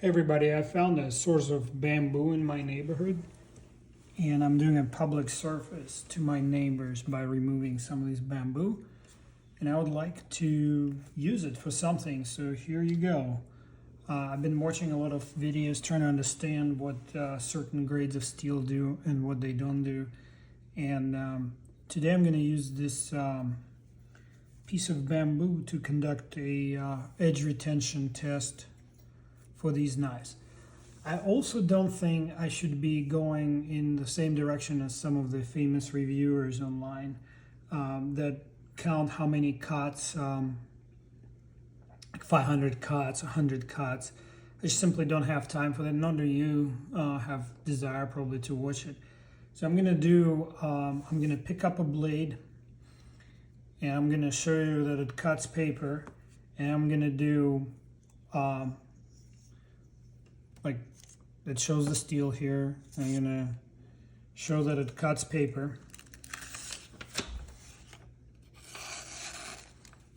Hey everybody, I found a source of bamboo in my neighborhood and I'm doing a public service to my neighbors by removing some of this bamboo, and I would like to use it for something, so here you go. I've been watching a lot of videos trying to understand what certain grades of steel do and what they don't do, and today I'm going to use this piece of bamboo to conduct a edge retention test for these knives. I also don't think I should be going in the same direction as some of the famous reviewers online that count how many cuts, like 500 cuts, 100 cuts. I just simply don't have time for that. Nor do you have desire probably to watch it. So I'm gonna pick up a blade and I'm gonna show you that it cuts paper, and I'm gonna do like it shows the steel here. I'm gonna show that it cuts paper.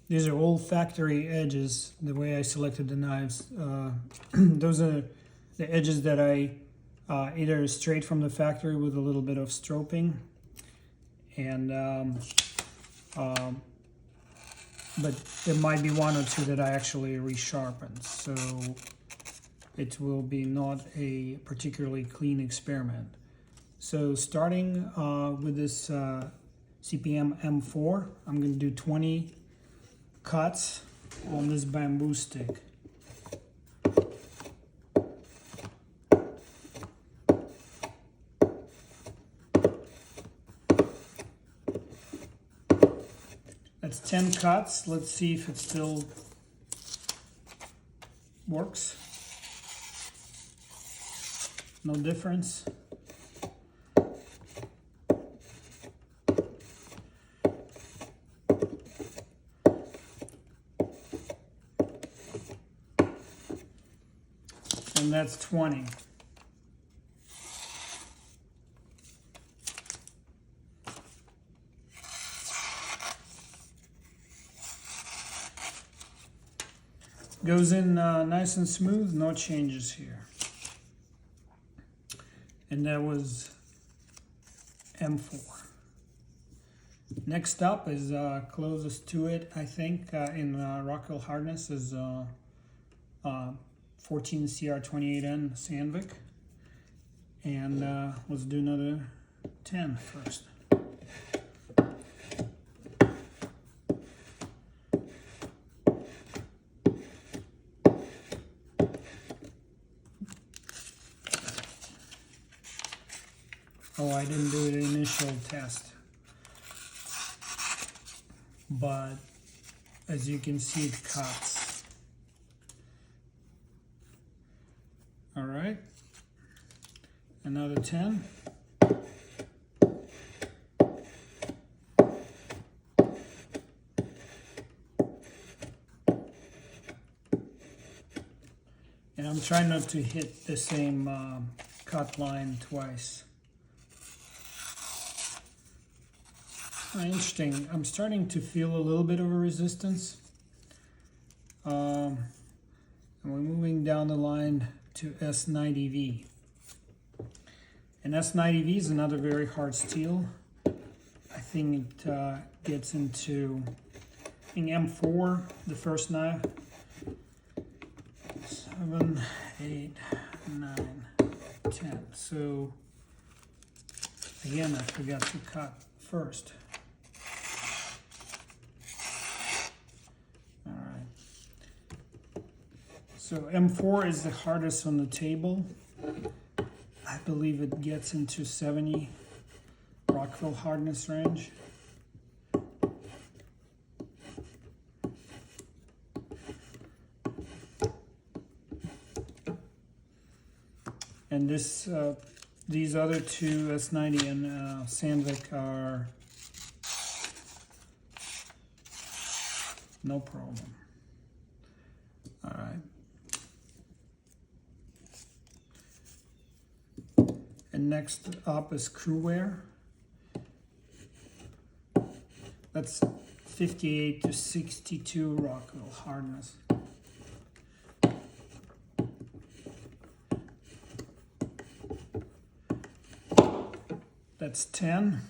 These are all factory edges, the way I selected the knives. Those are the edges that I either straight from the factory with a little bit of stroping, and but there might be one or two that I actually resharpened, so it will be not a particularly clean experiment. So starting with this CPM M4, I'm going to do 20 cuts on this bamboo stick. That's 10 cuts. Let's see if it still works. No difference. And that's 20. Goes in nice and smooth, no changes here. And that was M4. Next up is closest to it, I think, in Rockwell hardness is 14 CR28N Sandvik. And let's do another 10 first. Oh, I didn't do the initial test, but as you can see, it cuts. All right, another 10. And I'm trying not to hit the same cut line twice. Interesting. I'm starting to feel a little bit of a resistance. And we're moving down the line to S90V. And S90V is another very hard steel. I think it gets into, I think M4, the first knife. 7, 8, 9, 10. So again, I forgot to cut first. So M4 is the hardest on the table. I believe it gets into 70 Rockwell hardness range. And this, these other two, S90 and Sandvik, are no problem. All right. And next up is cruwear. That's 58 to 62 Rockwell hardness. That's 10.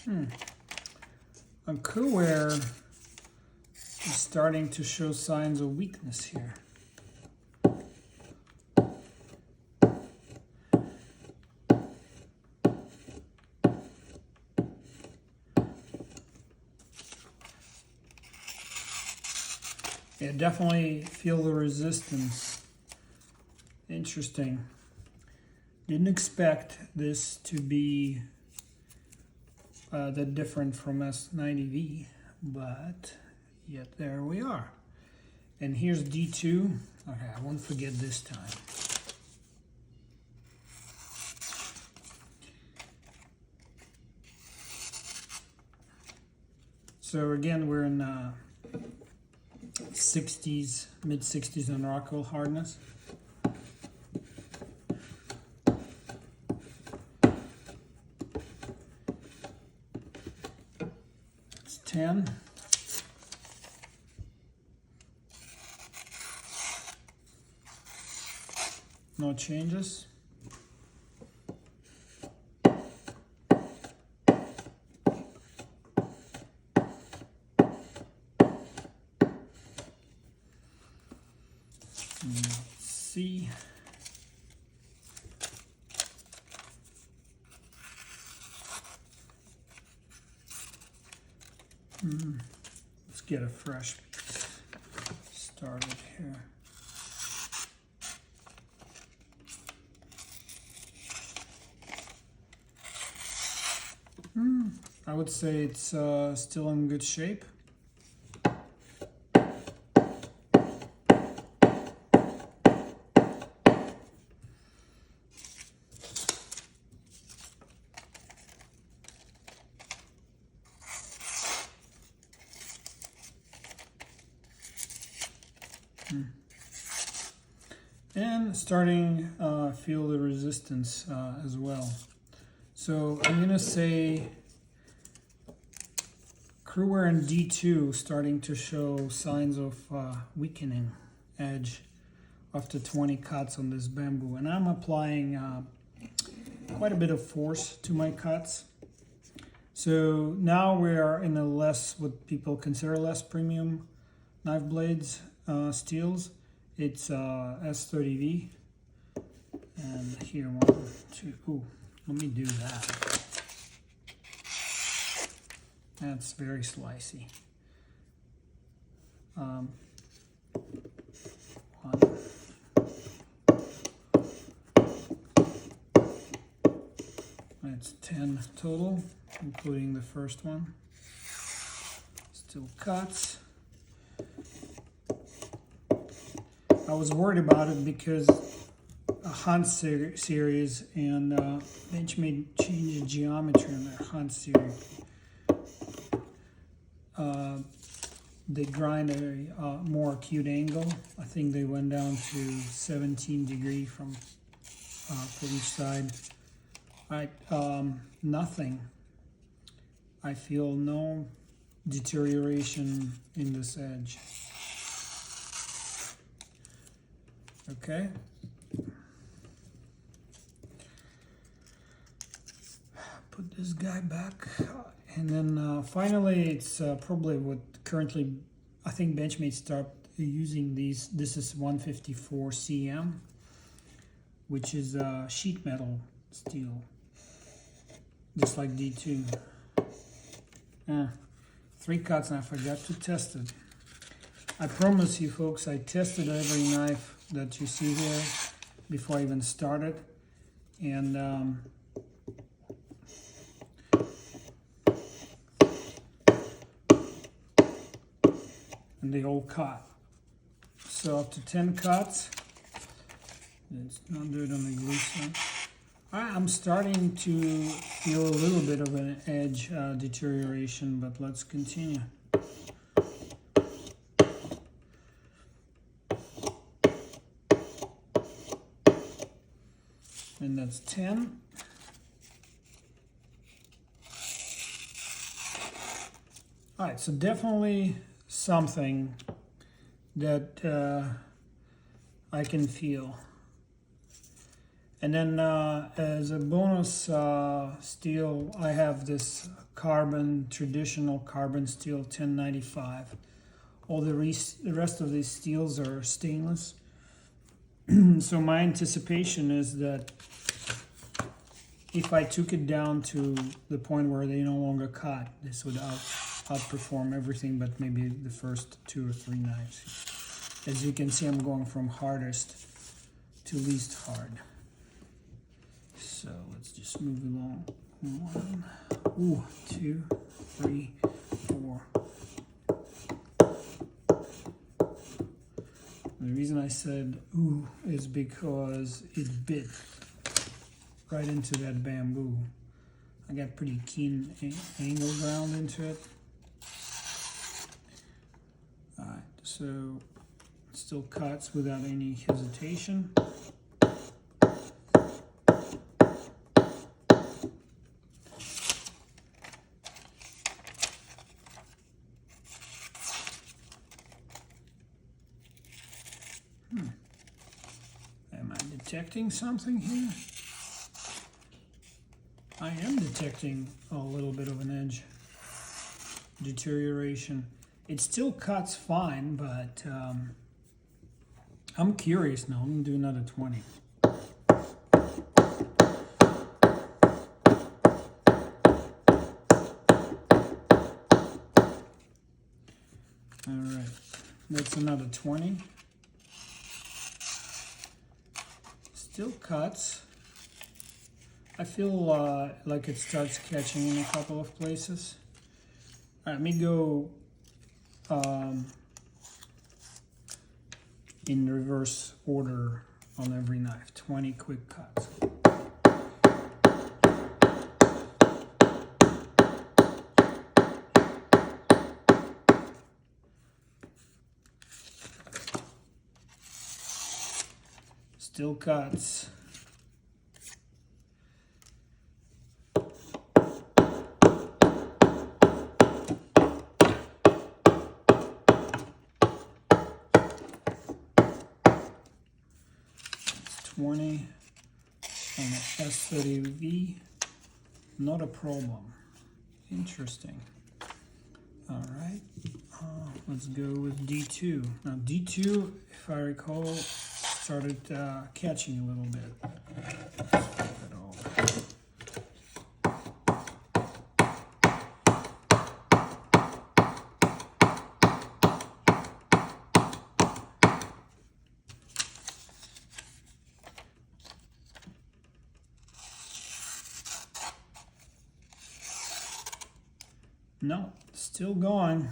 On cruwear is starting to show signs of weakness here. Yeah, definitely feel the resistance. Interesting. Didn't expect this to be that different from S90V, but yet there we are. And here's D2. Okay, I won't forget this time. So again, we're in 60s, mid 60s on Rockwell hardness. It's 10. No changes. Let's see. Let's get a fresh piece started here. I would say it's still in good shape. And starting feel the resistance as well. So I'm gonna say cruwear and D2 starting to show signs of weakening edge after 20 cuts on this bamboo, and I'm applying quite a bit of force to my cuts. So now we are in a less, what people consider less premium knife blades steels. It's S30V, and here 1, 2. Ooh, let me do that. That's very slicey. 1. That's 10 total, including the first one. Still cuts. I was worried about it because a Hunt series and Benchmade changed the geometry in their Hunt series. They grind a more acute angle. I think they went down to 17 degrees from for each side. Nothing. I feel no deterioration in this edge. Okay. Put this guy back. And then finally, it's probably what currently, I think Benchmade stopped using these. This is 154 cm, which is sheet metal steel, just like D2. 3 cuts and I forgot to test it. I promise you folks, I tested every knife that you see here before I even started, and they all cut. So up to 10 cuts. Let's not do it on the glue side. I'm starting to feel a little bit of an edge deterioration, but let's continue. And that's 10. All right, so definitely something that I can feel. And then as a bonus steel, I have this traditional carbon steel 1095. All the rest of these steels are stainless. So my anticipation is that if I took it down to the point where they no longer cut, this would outperform everything but maybe the first 2 or 3 knives. As you can see, I'm going from hardest to least hard. So let's just move along. 1, 2, 3, 4. The reason I said ooh is because it bit right into that bamboo. I got pretty keen angle ground into it. Alright, so it still cuts without any hesitation. Am I detecting something here? I am detecting a little bit of an edge deterioration. It still cuts fine, but I'm curious now. I'm gonna do another 20. All right, that's another 20. Still cuts. I feel like it starts catching in a couple of places. All right, let me go in reverse order on every knife. 20 quick cuts. Still cuts. It's 20 on the S30V. Not a problem. Interesting. All right. Let's go with D2. Now D2, if I recall, started catching a little bit. No, still going.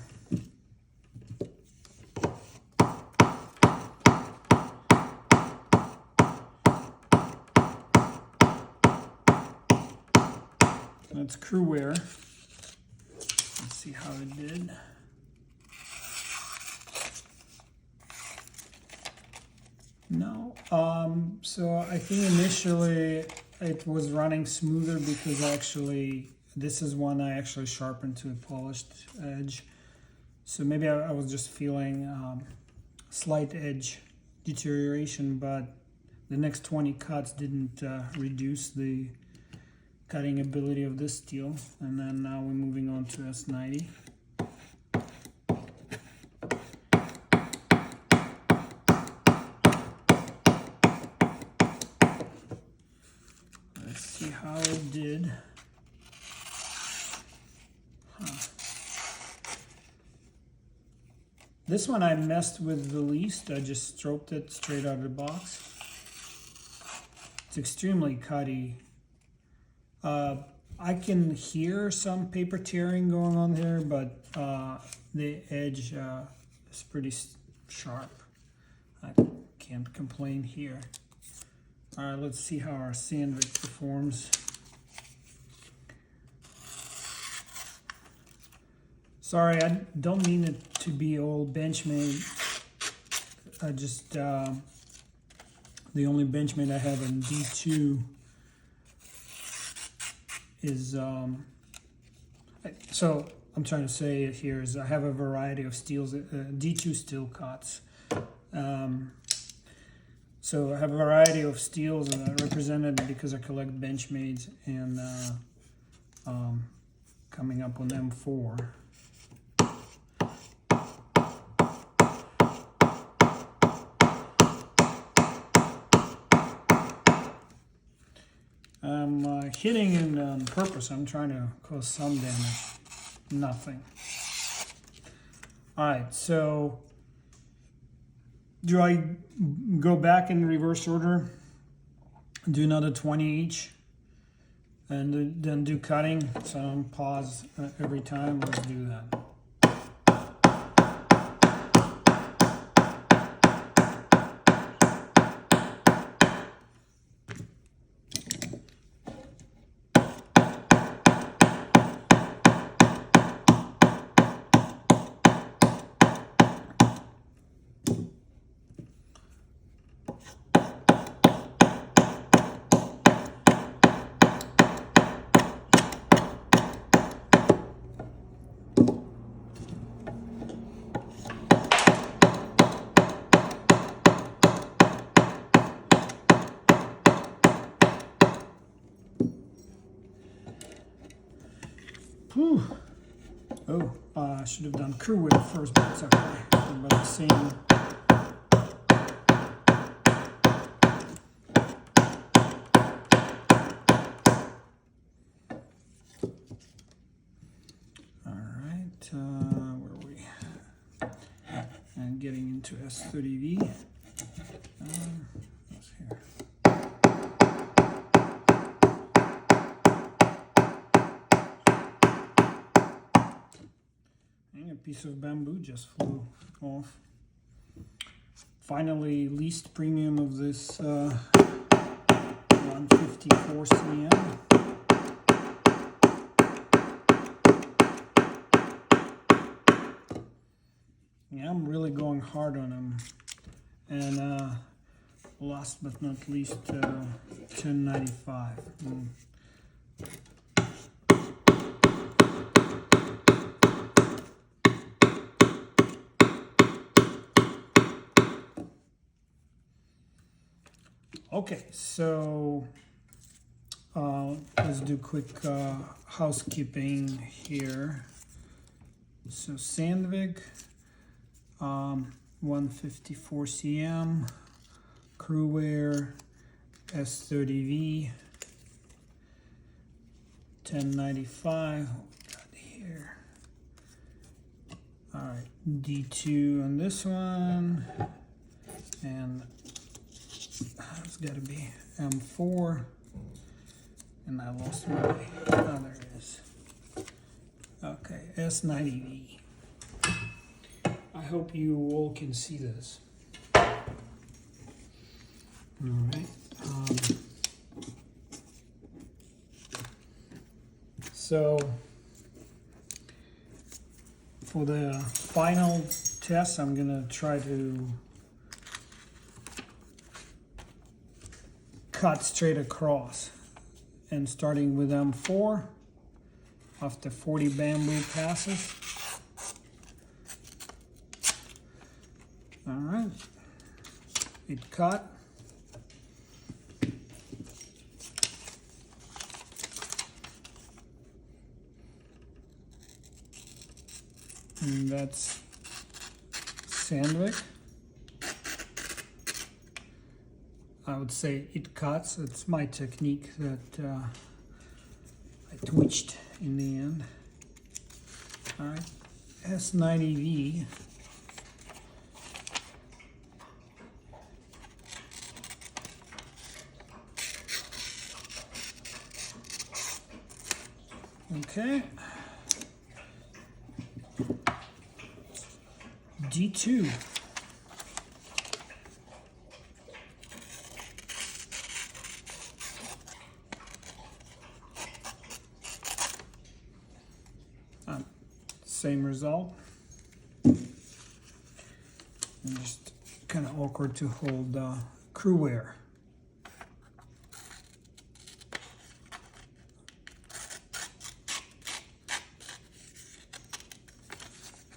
That's cruwear. Let's see how it did. No, so I think initially it was running smoother because actually this is one I actually sharpened to a polished edge. So maybe I was just feeling slight edge deterioration, but the next 20 cuts didn't reduce the cutting ability of this steel. And then now we're moving on to S90. Let's see how it did. This one I messed with the least. I just stroked it straight out of the box. It's extremely cutty. I can hear some paper tearing going on there, but the edge is pretty sharp. I can't complain here. All right, let's see how our sandwich performs. Sorry, I don't mean it to be all Benchmade. I just, the only Benchmade I have in D2 is, so I'm trying to say here is I have a variety of steels, D2 steel cuts. So I have a variety of steels represented because I collect Benchmades and coming up on M4. I'm hitting it on purpose. I'm trying to cause some damage. Nothing. Alright, so do I go back in reverse order, do another 20 each, and then do cutting? So pause every time. Let's do that. Whew. Oh, I should have done cruwear first, but it's okay. They're about the same. Alright, where are we? And getting into S30V. What's here? A piece of bamboo just flew off. Finally, least premium of this 154 cm. Yeah, I'm really going hard on them. And last but not least, 1095. Okay, so let's do quick housekeeping here. So Sandvik, 154 cm, cruwear, S30V, 1095. What we got here? All right, D2 on this one, and it's got to be M4, and I lost my, oh, there it is. Okay, S90V. I hope you all can see this. All right. So for the final test, I'm gonna try to cut straight across, and starting with M4 after 40 bamboo passes. All right, it cut. And that's Sandvik. I would say it cuts. It's my technique that I twitched in the end. All right, S90V. Okay. D2. Same result. And just kind of awkward to hold cruwear.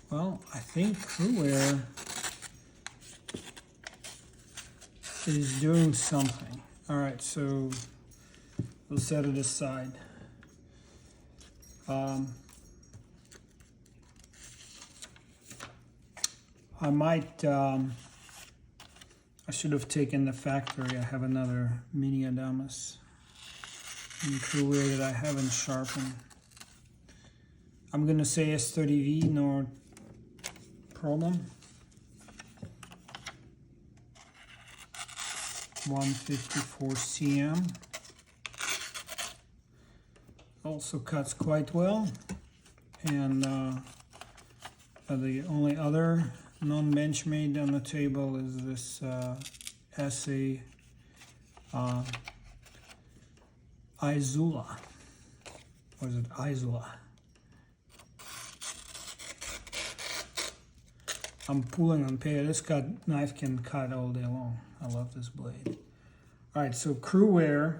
Well, I think cruwear is doing something. All right, so we'll set it aside. I might, I should have taken the factory. I have another mini Adamas in cruwear that I haven't sharpened. I'm gonna say S30V, no problem. 154 cm. Also cuts quite well. And the only other non-benchmade on the table is this SA Izula. Or is it Izula? I'm pulling on paper. This knife can cut all day long. I love this blade. All right, so cruwear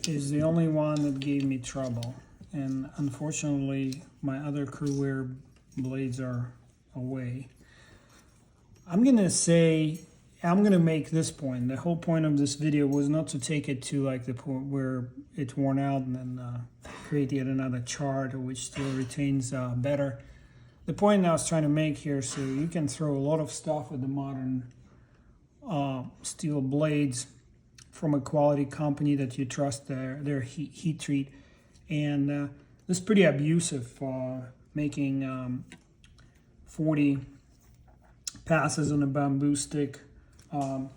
is the only one that gave me trouble. And unfortunately, my other cruwear blades are away. I'm gonna make this point. The whole point of this video was not to take it to like the point where it's worn out and then create yet another chart which still retains better. The point I was trying to make here, so you can throw a lot of stuff at the modern steel blades from a quality company that you trust their heat treat, and this is pretty abusive, making 40 passes on a bamboo stick, and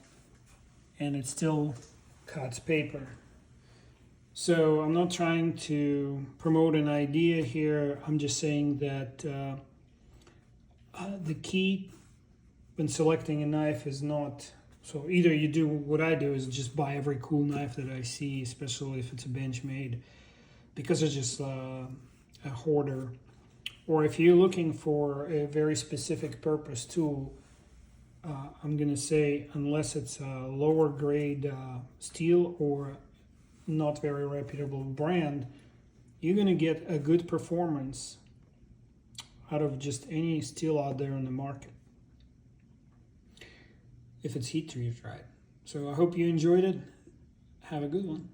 it still cuts paper. So I'm not trying to promote an idea here. I'm just saying that the key when selecting a knife is not, so either you do what I do is just buy every cool knife that I see, especially if it's a Benchmade, because it's just a hoarder. Or if you're looking for a very specific purpose tool, I'm gonna say unless it's a lower grade steel or not very reputable brand, you're gonna get a good performance out of just any steel out there on the market, if it's heat treated right. So I hope you enjoyed it. Have a good one.